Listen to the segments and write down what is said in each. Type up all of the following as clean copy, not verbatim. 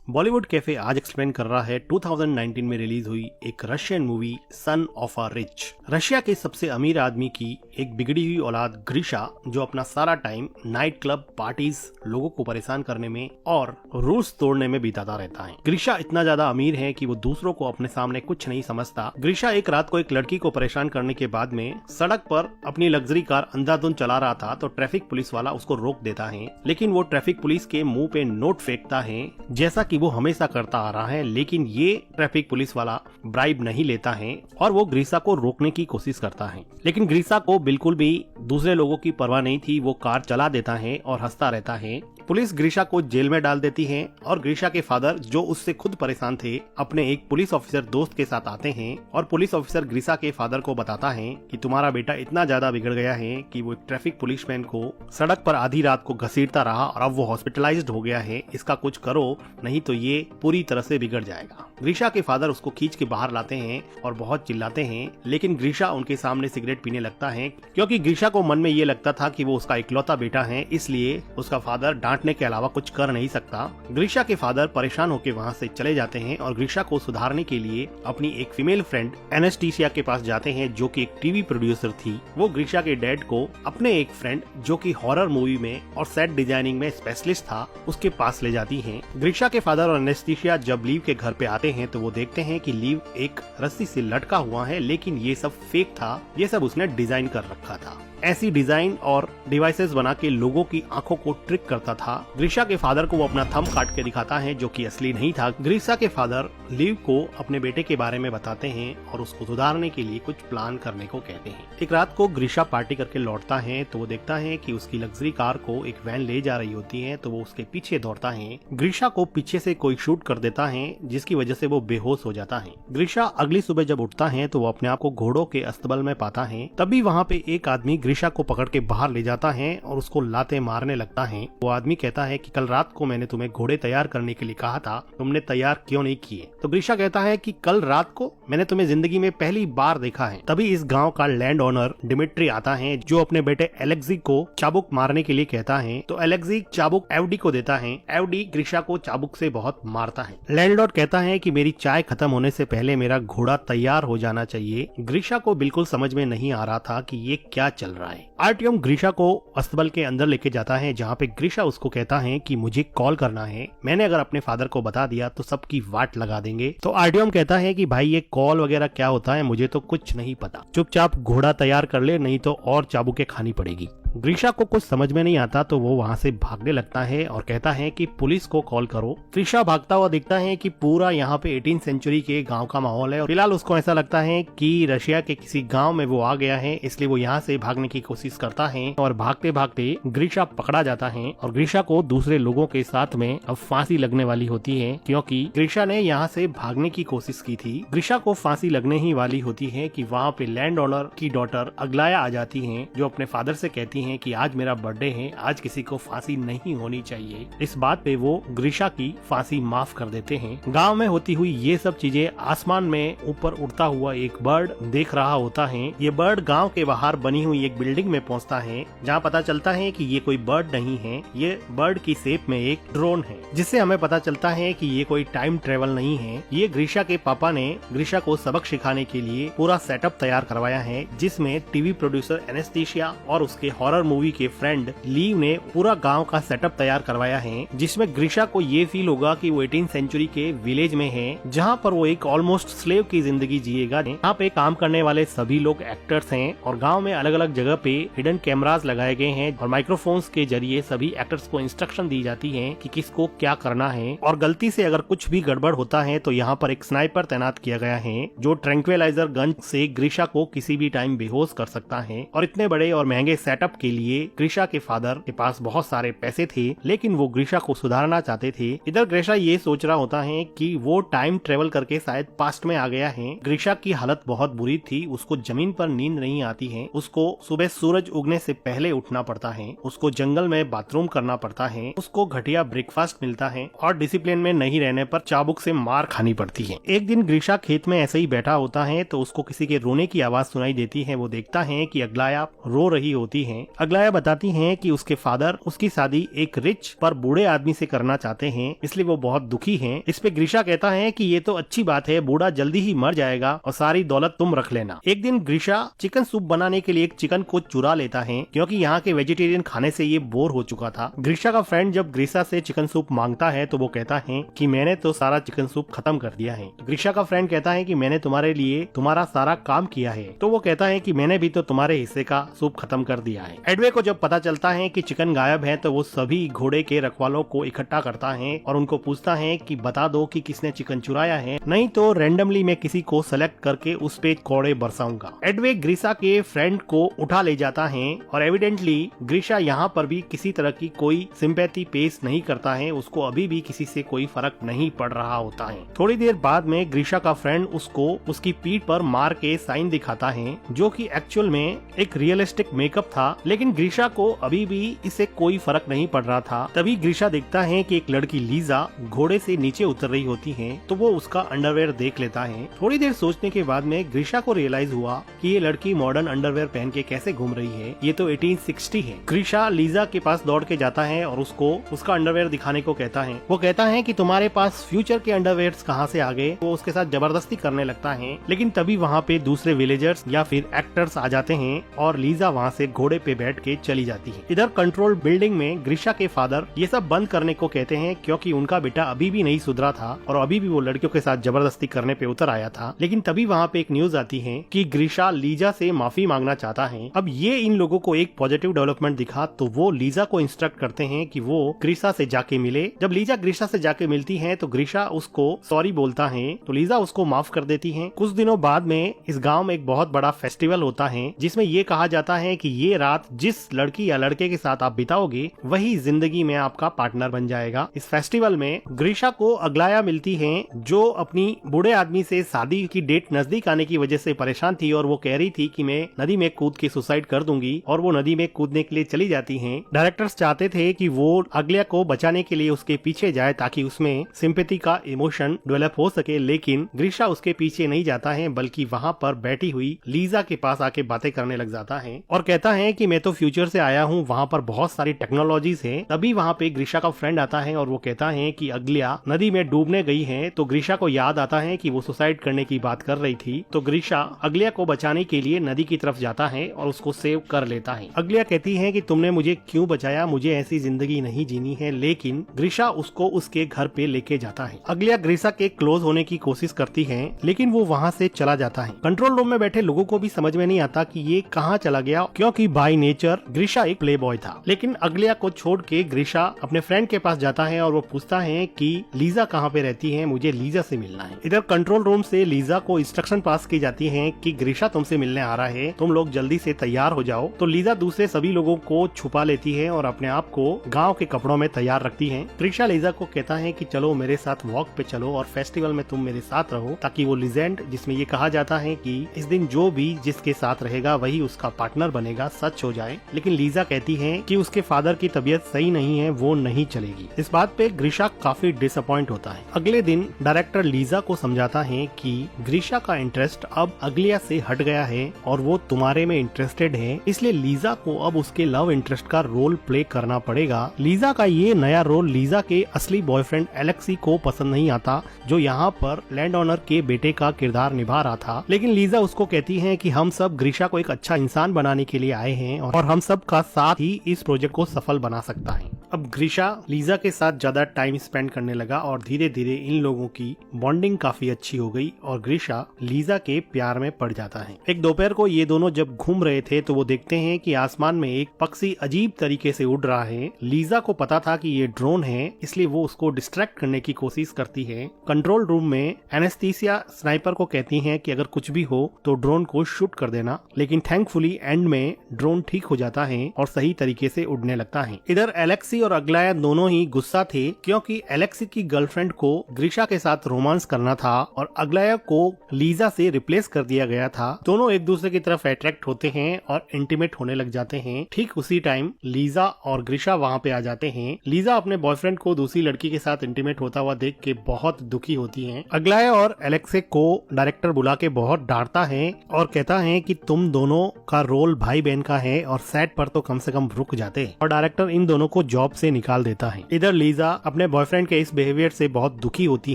Bollywood cafe आज explain कर रहा है 2019 में रिलीज हुई एक Russian movie son of a rich. Russia के सबसे अमीर आदमी की एक बिगड़ी हुई औलाद ग्रीशा, जो अपना सारा टाइम नाइट क्लब पार्टीज, लोगों को परेशान करने में और रूल्स तोड़ने में बिताता रहता है। ग्रीशा इतना ज्यादा अमीर है कि वो दूसरों को अपने सामने कुछ नहीं समझता। ग्रीशा एक रात को एक लड़की को परेशान करने के बाद में सड़क पर अपनी लग्जरी कार अंधाधुंध चला रहा था तो ट्रैफिक पुलिस वाला उसको रोक देता है, लेकिन वो ट्रैफिक पुलिस के मुंह पे नोट फेंकता है जैसा कि वो हमेशा करता आ रहा है। लेकिन ये ट्रैफिक पुलिस वाला ब्राइब नहीं लेता है और वो ग्रीशा को रोकने की कोशिश करता है, लेकिन ग्रीशा को बिल्कुल भी दूसरे लोगों की परवाह नहीं थी। वो कार चला देता है और हंसता रहता है। पुलिस ग्रीशा को जेल में डाल देती है और ग्रीशा के फादर, जो उससे खुद परेशान थे, अपने एक पुलिस ऑफिसर दोस्त के साथ आते हैं और पुलिस ऑफिसर ग्रीशा के फादर को बताता है कि तुम्हारा बेटा इतना ज्यादा बिगड़ गया है कि वो एक ट्रैफिक पुलिसमैन को सड़क पर आधी रात को घसीटता रहा और अब वो हॉस्पिटलाइज्ड हो गया है। इसका कुछ करो, नहीं तो ये पूरी तरह से बिगड़ जाएगा। ग्रीशा के फादर उसको खींच के बाहर लाते हैं और बहुत चिल्लाते हैं, लेकिन ग्रीशा उनके सामने सिगरेट पीने लगता है क्योंकि ग्रीशा को मन में ये लगता था कि वो उसका इकलौता बेटा है, इसलिए उसका फादर डांटने के अलावा कुछ कर नहीं सकता। ग्रीशा के फादर परेशान होकर वहाँ से चले जाते हैं और ग्रीशा को सुधारने के लिए अपनी एक फीमेल फ्रेंड एनेस्टीसिया के पास जाते हैं, जो कि एक टीवी प्रोड्यूसर थी। वो ग्रीशा के डैड को अपने एक फ्रेंड, जो कि हॉरर मूवी में और सेट डिजाइनिंग में स्पेशलिस्ट था, उसके पास ले जाती है। ग्रीशा के फादर और एनेस्टीसिया जब लीव के घर पे आते हैं तो वो देखते हैं कि लीव एक रस्सी से लटका हुआ है, लेकिन ये सब फेक था, ये सब उसने डिजाइन कर रखा था। ऐसी डिजाइन और डिवाइसेस बना के लोगों की आंखों को ट्रिक करता था। ग्रीशा के फादर को वो अपना थंब काट के दिखाता है, जो कि असली नहीं था। ग्रीशा के फादर लीव को अपने बेटे के बारे में बताते हैं और उसको सुधारने के लिए कुछ प्लान करने को कहते हैं। एक रात को ग्रीशा पार्टी करके लौटता है तो वो देखता है कि उसकी लग्जरी कार को एक वैन ले जा रही होती है, तो वो उसके पीछे दौड़ता है। ग्रीशा को पीछे से कोई शूट कर देता है, जिसकी वजह से वो बेहोश हो जाता है। ग्रीशा अगली सुबह जब उठता है तो वो अपने आप को घोड़ों के अस्तबल में पाता है। तभी वहाँ पे एक आदमी ग्रीशा को पकड़ के बाहर ले जाता है और उसको लाते मारने लगता है। वो आदमी कहता है कि कल रात को मैंने तुम्हें घोड़े तैयार करने के लिए कहा था, तुमने तैयार क्यों नहीं किए? तो ग्रीशा कहता है कि कल रात को मैंने तुम्हें जिंदगी में पहली बार देखा है। तभी इस गांव का लैंड ओनर डिमिट्री आता है, जो अपने बेटे एलेक्सी को चाबुक मारने के लिए कहता है। तो एलेक्सी चाबुक एवडी को देता है। एवडी ग्रीशा को चाबुक से बहुत मारता है। लैंडलॉर्ड कहता है कि मेरी चाय खत्म होने से पहले मेरा घोड़ा तैयार हो जाना चाहिए। ग्रीशा को बिल्कुल समझ में नहीं आ रहा था कि ये क्या चल रहा है। आर्टियम ग्रीशा को अस्तबल के अंदर लेके जाता है, जहाँ पे ग्रीशा उसको कहता है कि मुझे कॉल करना है, मैंने अगर अपने फादर को बता दिया तो सबकी वाट लगा देंगे। तो आर्टियम कहता है कि भाई ये कॉल वगैरह क्या होता है, मुझे तो कुछ नहीं पता, चुपचाप घोड़ा तैयार कर ले, नहीं तो और चाबुकें खानी पड़ेगी। ग्रीशा को कुछ समझ में नहीं आता तो वो वहाँ से भागने लगता है और कहता है कि पुलिस को कॉल करो। ग्रीशा भागता हुआ दिखता है कि पूरा यहाँ पे 18th सेंचुरी के गांव का माहौल है और फिलहाल उसको ऐसा लगता है कि रशिया के किसी गांव में वो आ गया है, इसलिए वो यहाँ से भागने की कोशिश करता है और भागते भागते ग्रीशा पकड़ा जाता है और ग्रीशा को दूसरे लोगों के साथ में अब फांसी लगने वाली होती है, क्योंकि ग्रीशा ने यहाँ से भागने की कोशिश की थी। ग्रीशा को फांसी लगने ही वाली होती है कि वहाँ पे लैंड ओनर की डॉटर अग्लाया आ जाती है, जो अपने फादर से कहती हैं कि आज मेरा बर्थडे है, आज किसी को फांसी नहीं होनी चाहिए। इस बात पे वो ग्रीशा की फांसी माफ कर देते हैं। गांव में होती हुई ये सब चीजें आसमान में ऊपर उड़ता हुआ एक बर्ड देख रहा होता है। ये बर्ड गांव के बाहर बनी हुई एक बिल्डिंग में पहुंचता है, जहां पता चलता है कि ये कोई बर्ड नहीं है, ये बर्ड की शेप में एक ड्रोन है, जिससे हमें पता चलता है कि ये कोई टाइम ट्रेवल नहीं है। ये ग्रीशा के पापा ने ग्रीशा को सबक सिखाने के लिए पूरा सेटअप तैयार करवाया है, जिसमें टीवी प्रोड्यूसर एनेस्टीसिया और उसके हॉरर मूवी के फ्रेंड लीव ने पूरा गांव का सेटअप तैयार करवाया है, जिसमें ग्रीशा को ये फील होगा कि वो 18th सेंचुरी के विलेज में है, जहां पर वो एक ऑलमोस्ट स्लेव की जिंदगी जिएगा। यहाँ पे काम करने वाले सभी लोग एक्टर्स हैं और गांव में अलग अलग जगह पे हिडन कैमरास लगाए गए हैं और माइक्रोफोन्स के जरिए सभी एक्टर्स को इंस्ट्रक्शन दी जाती है कि किसको क्या करना है, और गलती से अगर कुछ भी गड़बड़ होता है तो यहाँ पर एक स्नाइपर तैनात किया गया है, जो ट्रैंक्विलाइजर गन से ग्रीशा को किसी भी टाइम बेहोश कर सकता है। और इतने बड़े और महंगे सेटअप के लिए ग्रीशा के फादर के पास बहुत सारे पैसे थे, लेकिन वो ग्रीशा को सुधारना चाहते थे। इधर ग्रीशा ये सोच रहा होता है कि वो टाइम ट्रेवल करके शायद पास्ट में आ गया है। ग्रीशा की हालत बहुत बुरी थी, उसको जमीन पर नींद नहीं आती है, उसको सुबह सूरज उगने से पहले उठना पड़ता है, उसको जंगल में बाथरूम करना पड़ता है, उसको घटिया ब्रेकफास्ट मिलता है और डिसिप्लिन में नहीं रहने पर चाबुक से मार खानी पड़ती है। एक दिन ग्रीशा खेत में ऐसे ही बैठा होता है तो उसको किसी के रोने की आवाज सुनाई देती है। वो देखता है कि अग्लाया रो रही होती है अग्लाया बताती हैं कि उसके फादर उसकी शादी एक रिच पर बूढ़े आदमी से करना चाहते हैं, इसलिए वो बहुत दुखी हैं। इस पे ग्रीशा कहता है कि ये तो अच्छी बात है, बूढ़ा जल्दी ही मर जाएगा और सारी दौलत तुम रख लेना। एक दिन ग्रीशा चिकन सूप बनाने के लिए एक चिकन को चुरा लेता है, क्योंकि यहाँ के वेजिटेरियन खाने से ये बोर हो चुका था। ग्रीशा का फ्रेंड जब ग्रीशा से चिकन सूप मांगता है तो वो कहता है कि मैंने तो सारा चिकन सूप खत्म कर दिया है। ग्रीशा का फ्रेंड कहता है कि मैंने तुम्हारे लिए तुम्हारा सारा काम किया है, तो वो कहता है कि मैंने भी तो तुम्हारे हिस्से का सूप खत्म कर दिया है। एडवे को जब पता चलता है कि चिकन गायब है तो वो सभी घोड़े के रखवालों को इकट्ठा करता है और उनको पूछता है कि बता दो कि किसने चिकन चुराया है, नहीं तो रैंडमली मैं किसी को सेलेक्ट करके उस पे कोड़े बरसाऊंगा। एडवे ग्रीशा के फ्रेंड को उठा ले जाता है और एविडेंटली ग्रीशा यहाँ पर भी किसी तरह की कोई सिंपैथी पेश नहीं करता है, उसको अभी भी किसी से कोई फर्क नहीं पड़ रहा होता है। थोड़ी देर बाद में ग्रीशा का फ्रेंड उसको उसकी पीठ पर मार के साइन दिखाता है, जो कि एक्चुअल में एक रियलिस्टिक मेकअप था, लेकिन ग्रीशा को अभी भी इससे कोई फर्क नहीं पड़ रहा था। तभी ग्रीशा देखता है कि एक लड़की लीजा घोड़े से नीचे उतर रही होती है, तो वो उसका अंडरवेयर देख लेता है। थोड़ी देर सोचने के बाद में ग्रीशा को रियलाइज हुआ कि ये लड़की मॉडर्न अंडरवेयर पहन के कैसे घूम रही है, ये तो 1860 है। ग्रीशा लीजा के पास दौड़ के जाता है और उसको उसका अंडरवेयर दिखाने को कहता है। वो कहता है कि तुम्हारे पास फ्यूचर के अंडरवेयर्स कहाँ से आ गए। वो उसके साथ जबरदस्ती करने लगता है, लेकिन तभी वहाँ पे दूसरे विलेजर्स या फिर एक्टर्स आ जाते हैं और लीजा वहाँ से घोड़े पे बैठ के चली जाती है। इधर कंट्रोल बिल्डिंग में ग्रीशा के फादर ये सब बंद करने को कहते हैं, क्योंकि उनका बेटा अभी भी नहीं सुधरा था और अभी भी वो लड़कियों के साथ जबरदस्ती करने पे उतर आया था। लेकिन तभी वहाँ पे एक न्यूज आती है कि ग्रीशा लीजा से माफी मांगना चाहता है। अब ये इन लोगों को एक पॉजिटिव डेवलपमेंट दिखा, तो वो लीजा को इंस्ट्रक्ट करते हैं कि वो ग्रीशा से जाके मिले। जब लीजा ग्रीशा से जाके मिलती है तो ग्रीशा उसको सॉरी बोलता है, तो लीजा उसको माफ कर देती है। कुछ दिनों बाद में इस गाँव में एक बहुत बड़ा फेस्टिवल होता है, जिसमें ये कहा जाता है कि ये रात जिस लड़की या लड़के के साथ आप बिताओगे वही जिंदगी में आपका पार्टनर बन जाएगा। इस फेस्टिवल में ग्रीशा को अग्लाया मिलती है, जो अपनी बूढ़े आदमी से शादी की डेट नजदीक आने की वजह से परेशान थी और वो कह रही थी कि मैं नदी में कूद के सुसाइड कर दूंगी, और वो नदी में कूदने के लिए चली जाती हैं। डायरेक्टर्स चाहते थे कि वो अग्लाया को बचाने के लिए उसके पीछे जाए ताकि उसमें सिंपैथी का इमोशन डेवलप हो सके, लेकिन ग्रीशा उसके पीछे नहीं जाता है, बल्कि वहाँ पर बैठी हुई लीजा के पास आके बातें करने लग जाता है और कहता है कि मैं तो फ्यूचर से आया हूँ, वहाँ पर बहुत सारी टेक्नोलॉजीज है। तभी वहाँ पे ग्रीशा का फ्रेंड आता है और वो कहता है कि अग्लाया नदी में डूबने गई है। तो ग्रीशा को याद आता है कि वो सुसाइड करने की बात कर रही थी, तो ग्रीशा अग्लाया को बचाने के लिए नदी की तरफ जाता है और उसको सेव कर लेता है। अग्लाया कहती है कि तुमने मुझे क्यों बचाया, मुझे ऐसी जिंदगी नहीं जीनी है, लेकिन ग्रीशा उसको उसके घर पे लेके जाता है। अग्लाया ग्रीशा के क्लोज होने की कोशिश करती है, लेकिन वो वहाँ से चला जाता है। कंट्रोल रूम में बैठे लोगों को भी समझ में नहीं आता कि ये कहाँ चला गया, क्योंकि बाय नेचर ग्रीशा एक प्ले बॉय था। लेकिन अग्लाया को छोड़ के ग्रीशा अपने फ्रेंड के पास जाता है और वो पूछता है कि लीजा कहाँ पे रहती है, मुझे लीजा से मिलना है। इधर कंट्रोल रूम से लीजा को इंस्ट्रक्शन पास की जाती है कि ग्रीशा तुमसे मिलने आ रहा है, तुम लोग जल्दी से तैयार हो जाओ। तो लीजा दूसरे सभी लोगों को छुपा लेती है और अपने आप को गाँव के कपड़ों में तैयार रखती है। ग्रीशा लीजा को कहता है कि चलो मेरे साथ वॉक पे चलो और फेस्टिवल में तुम मेरे साथ रहो, ताकि वो लीजेंड जिसमें ये कहा जाता है कि इस दिन जो भी जिसके साथ रहेगा वही उसका पार्टनर बनेगा, सच हो जाए। लेकिन लीजा कहती है कि उसके फादर की तबीयत सही नहीं है, वो नहीं चलेगी। इस बात पे ग्रीशा काफी डिसअपॉइंट होता है। अगले दिन डायरेक्टर लीजा को समझाता है कि ग्रीशा का इंटरेस्ट अब अग्लाया से हट गया है और वो तुम्हारे में इंटरेस्टेड है, इसलिए लीजा को अब उसके लव इंटरेस्ट का रोल प्ले करना पड़ेगा। लीजा का ये नया रोल लीजा के असली बॉयफ्रेंड एलेक्सी को पसंद नहीं आता, जो यहाँ पर लैंड ओनर के बेटे का किरदार निभा रहा था। लेकिन लीजा उसको कहती है कि हम सब ग्रीशा को एक अच्छा इंसान बनाने के लिए आए हैं और हम सब का साथ ही इस प्रोजेक्ट को सफल बना सकता है। अब ग्रीशा लीजा के साथ ज्यादा टाइम स्पेंड करने लगा और धीरे धीरे इन लोगों की बॉन्डिंग काफी अच्छी हो गई और ग्रीशा लीजा के प्यार में पड़ जाता है। एक दोपहर को ये दोनों जब घूम रहे थे तो वो देखते हैं कि आसमान में एक पक्षी अजीब तरीके से उड़ रहा है। लीजा को पता था कि ये ड्रोन है, इसलिए वो उसको डिस्ट्रैक्ट करने की कोशिश करती है। कंट्रोल रूम में एनेस्थीसिया स्नाइपर को कहती है कि अगर कुछ भी हो तो ड्रोन को शूट कर देना, लेकिन थैंकफुली एंड में ड्रोन ठीक हो जाता है और सही तरीके से उड़ने लगता है। इधर एलेक्सी एलेक्सी और अग्लाया दोनों ही गुस्सा थे क्योंकि एलेक्सी की गर्लफ्रेंड को ग्रीशा के साथ रोमांस करना था और अग्लाया को लीजा से रिप्लेस कर दिया गया था। दोनों एक दूसरे की तरफ अट्रैक्ट होते हैं और इंटीमेट होने लग जाते हैं। ठीक उसी टाइम लीजा और ग्रीशा वहाँ पे आ जाते हैं। लीजा अपने बॉयफ्रेंड को दूसरी लड़की के साथ इंटीमेट होता हुआ देख के बहुत दुखी होती है। अग्लाया और एलेक्सी को डायरेक्टर बुला के बहुत डांटता है और कहता है कि तुम दोनों का रोल भाई बहन का है और सेट पर तो कम से कम रुक जाते, और डायरेक्टर इन दोनों को जॉब से निकाल देता है। इधर लीजा अपने बॉयफ्रेंड के इस बिहेवियर से बहुत दुखी होती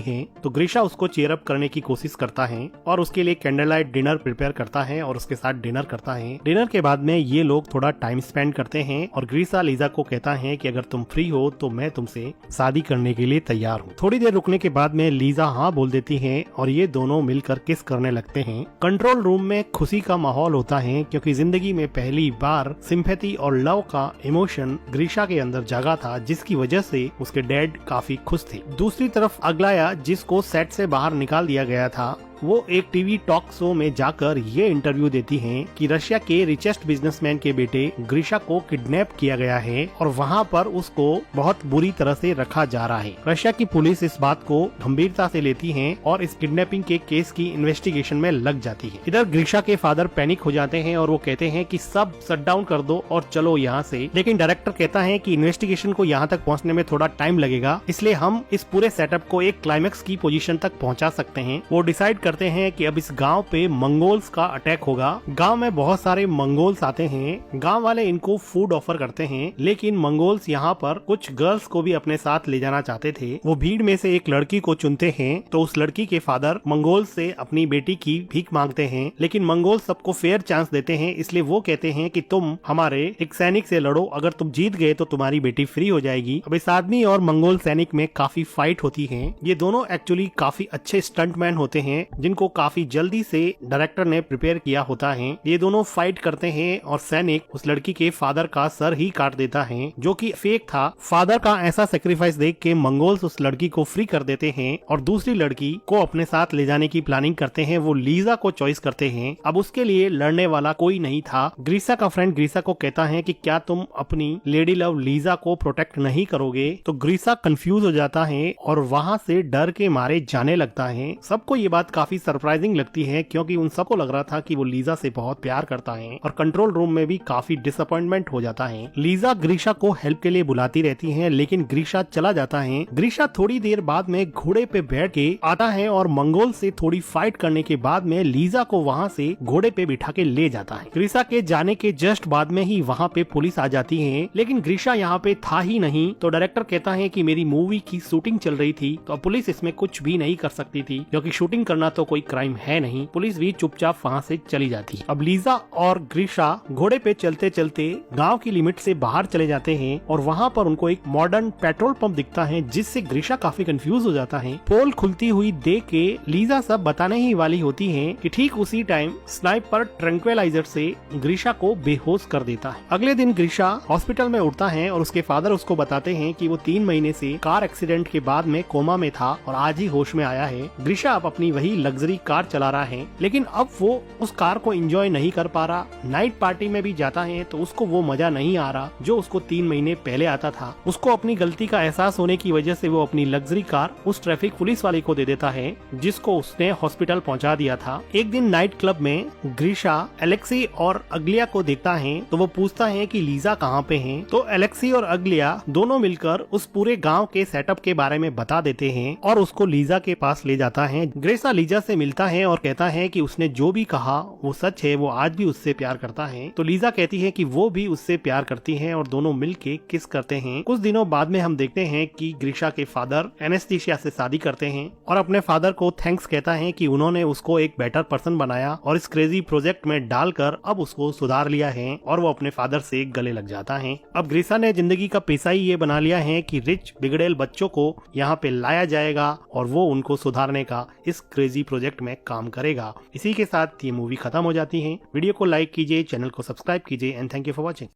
है तो ग्रीशा उसको चीयर अप करने की कोशिश करता है और उसके लिए कैंडल लाइट डिनर प्रिपेयर करता है और उसके साथ डिनर करता है। डिनर के बाद में ये लोग थोड़ा टाइम स्पेंड करते हैं और ग्रीशा लीजा को कहता है कि अगर तुम फ्री हो तो मैं तुमसे शादी करने के लिए तैयार हूँ। थोड़ी देर रुकने के बाद में लीजा हाँ बोल देती है और ये दोनों मिलकर किस करने लगते हैं। कंट्रोल रूम में खुशी का माहौल होता है क्योंकि जिंदगी में पहली बार सिंपैथी और लव का इमोशन ग्रीशा के अंदर जागा था, जिसकी वजह से उसके डैड काफी खुश थे। दूसरी तरफ अग्लाया, जिसको सेट से बाहर निकाल दिया गया था, वो एक टीवी टॉक शो में जाकर ये इंटरव्यू देती हैं कि रशिया के रिचेस्ट बिजनेसमैन के बेटे ग्रीशा को किडनैप किया गया है और वहाँ पर उसको बहुत बुरी तरह से रखा जा रहा है। रशिया की पुलिस इस बात को गंभीरता से लेती है और इस किडनैपिंग के केस की इन्वेस्टिगेशन में लग जाती है। इधर ग्रीशा के फादर पैनिक हो जाते हैं और वो कहते हैं कि सब शट डाउन कर दो और चलो यहाँ से, लेकिन डायरेक्टर कहता है कि इन्वेस्टिगेशन को यहाँ तक पहुँचने में थोड़ा टाइम लगेगा, इसलिए हम इस पूरे सेटअप को एक क्लाइमेक्स की पोजीशन तक पहुँचा सकते हैं। वो डिसाइड करते हैं कि अब इस गांव पे मंगोल्स का अटैक होगा। गांव में बहुत सारे मंगोल्स आते हैं। गांव वाले इनको फूड ऑफर करते हैं, लेकिन मंगोल्स यहाँ पर कुछ गर्ल्स को भी अपने साथ ले जाना चाहते थे। वो भीड़ में से एक लड़की को चुनते हैं तो उस लड़की के फादर मंगोल से अपनी बेटी की भीख मांगते हैं, लेकिन मंगोल सबको फेयर चांस देते हैं, इसलिए वो कहते हैं कि तुम हमारे एक सैनिक से लड़ो, अगर तुम जीत गए तो तुम्हारी बेटी फ्री हो जाएगी। अब इस आदमी और मंगोल सैनिक में काफी फाइट होती है। ये दोनों एक्चुअली काफी अच्छे स्टंटमैन होते हैं जिनको काफी जल्दी से डायरेक्टर ने प्रिपेयर किया होता है। ये दोनों फाइट करते हैं और सैनिक उस लड़की के फादर का सर ही काट देता है, जो कि फेक था। फादर का ऐसा सेक्रीफाइस देख के मंगोल्स उस लड़की को फ्री कर देते हैं और दूसरी लड़की को अपने साथ ले जाने की प्लानिंग करते हैं। वो लीजा को चॉइस करते हैं। अब उसके लिए लड़ने वाला कोई नहीं था। ग्रीशा का फ्रेंड ग्रीशा को कहता है कि क्या तुम अपनी लेडी लव लीजा को प्रोटेक्ट नहीं करोगे, तो ग्रीशा कंफ्यूज हो जाता है और वहाँ से डर के मारे जाने लगता है। सबको ये बात काफी सरप्राइजिंग लगती है क्योंकि उन सबको लग रहा था कि वो लीजा से बहुत प्यार करता है और कंट्रोल रूम में भी काफी डिसअपॉइंटमेंट हो जाता है। लीजा ग्रीशा को हेल्प के लिए बुलाती रहती है, लेकिन ग्रीशा चला जाता है। ग्रीशा थोड़ी देर बाद में घोड़े पे बैठ के आता है और मंगोल से थोड़ी फाइट करने के बाद में लीजा को वहाँ से घोड़े पे बिठा के ले जाता है। ग्रीशा के जाने के जस्ट बाद में ही वहाँ पे पुलिस आ जाती है, लेकिन ग्रीशा यहाँ पे था ही नहीं। तो डायरेक्टर कहता है कि मेरी मूवी की शूटिंग चल रही थी तो पुलिस इसमें कुछ भी नहीं कर सकती थी, क्योंकि शूटिंग करना तो कोई क्राइम है नहीं। पुलिस भी चुपचाप वहाँ से चली जाती। अब लीजा और ग्रीशा घोड़े पे चलते चलते गांव की लिमिट से बाहर चले जाते हैं और वहाँ पर उनको एक मॉडर्न पेट्रोल पंप दिखता है, जिससे ग्रीशा काफी कंफ्यूज हो जाता है। पोल खुलती हुई देख के लीजा सब बताने ही वाली होती है कि ठीक उसी टाइम स्नाइपर ट्रैंक्विलाइजर से ग्रीशा को बेहोश कर देता है। अगले दिन ग्रीशा हॉस्पिटल में उठता है और उसके फादर उसको बताते हैं कि वो 3 महीने से कार एक्सीडेंट के बाद में कोमा में था और आज ही होश में आया है। ग्रीशा अब अपनी वही लग्जरी कार चला रहा है, लेकिन अब वो उस कार को एंजॉय नहीं कर पा रहा। नाइट पार्टी में भी जाता है तो उसको वो मजा नहीं आ रहा जो उसको 3 महीने पहले आता था। उसको अपनी गलती का एहसास होने की वजह से वो अपनी लग्जरी कार उस ट्रैफिक पुलिस वाले को दे देता है, जिसको उसने हॉस्पिटल पहुंचा दिया था। एक दिन नाइट क्लब में ग्रीशा एलेक्सी और अग्लिया को देखता है तो वो पूछता है कि लीजा कहाँ पे है। तो एलेक्सी और अग्लिया दोनों मिलकर उस पूरे गाँव के सेटअप के बारे में बता देते हैं और उसको लीजा के पास ले जाता है। ग्रीशा लीजा से मिलता है और कहता है कि उसने जो भी कहा वो सच है, वो आज भी उससे प्यार करता है। तो लीजा कहती है कि वो भी उससे प्यार करती है और दोनों मिलके किस करते हैं। कुछ दिनों बाद में हम देखते हैं कि ग्रीशा के फादर एनेस्थीसिया से शादी करते हैं और अपने फादर को थैंक्स कहता है कि उन्होंने उसको एक बेटर पर्सन बनाया और इस क्रेजी प्रोजेक्ट में डालकर अब उसको सुधार लिया है, और वो अपने फादर से गले लग जाता है। अब ग्रीशा ने जिंदगी का पेशा ही ये बना लिया है कि रिच बिगड़ेल बच्चों को यहाँ पे लाया जाएगा और वो उनको सुधारने का इस क्रेजी प्रोजेक्ट में काम करेगा। इसी के साथ ये मूवी खत्म हो जाती है। वीडियो को लाइक कीजिए, चैनल को सब्सक्राइब कीजिए and thank you for watching.